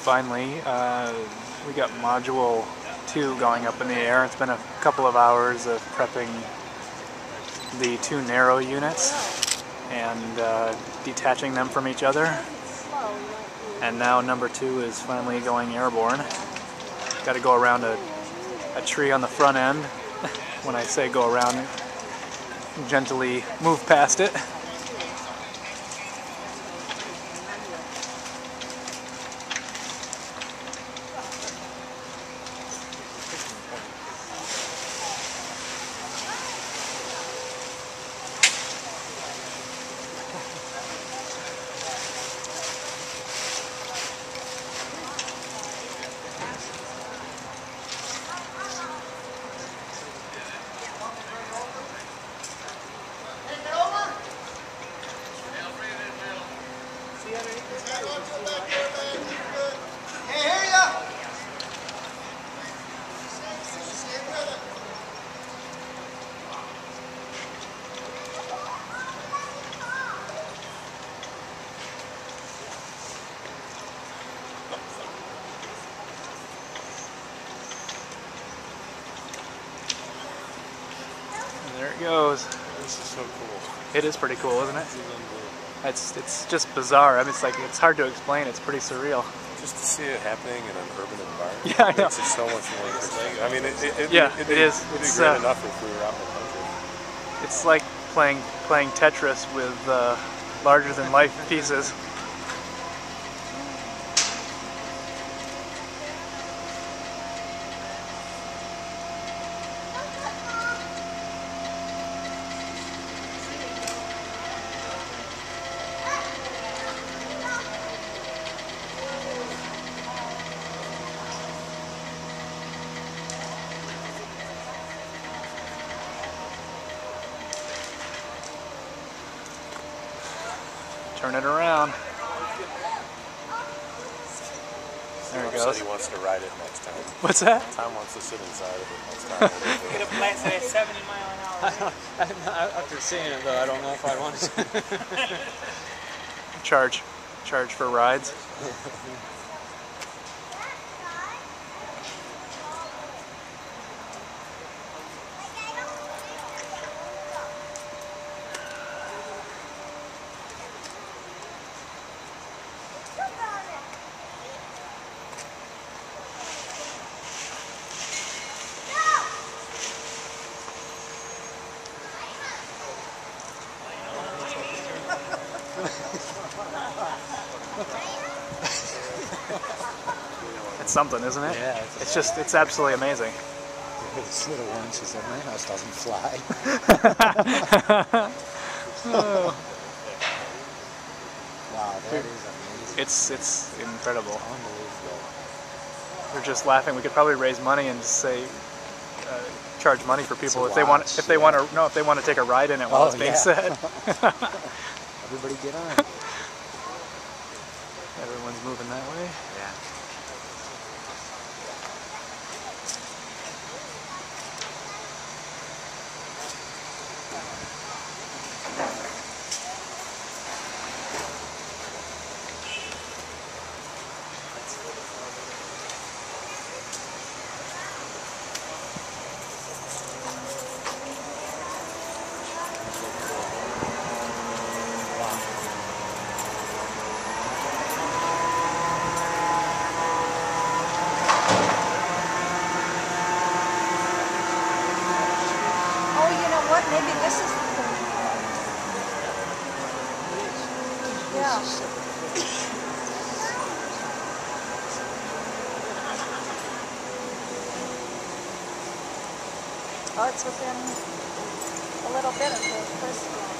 finally. We got Module 2 going up in the air. It's been a couple of hours of prepping the two narrow units and detaching them from each other. And now number 2 is finally going airborne. Got to go around a tree on the front end. When I say go around, gently move past it. There it goes. This is so cool. It is pretty cool, isn't it? It's just bizarre. I mean, it's hard to explain. It's pretty surreal. Just to see it happening in an urban environment. Yeah, I know. Makes it so much more interesting. I mean, it is. It'd be great enough if we were out in the country. It's like playing Tetris with larger than life pieces. Turn it around. There it goes. Said he wants to ride it next time. What's that? Tom wants to sit inside of it next time. Get a blast at 70 mile an hour. After seeing it though, I don't know if I want to. Charge for rides. It's something, isn't it? Yeah. It's absolutely amazing. This little one, she said, my house doesn't fly. Oh. Wow, that is amazing. It's incredible. Unbelievable. We're just laughing. We could probably raise money and just say, charge money for people if they want to take a ride in it while it's being said. Everybody get on. Everyone's moving that way. Yeah. Maybe this is the thing. Yeah. Oh, it's within a little bit of the first one.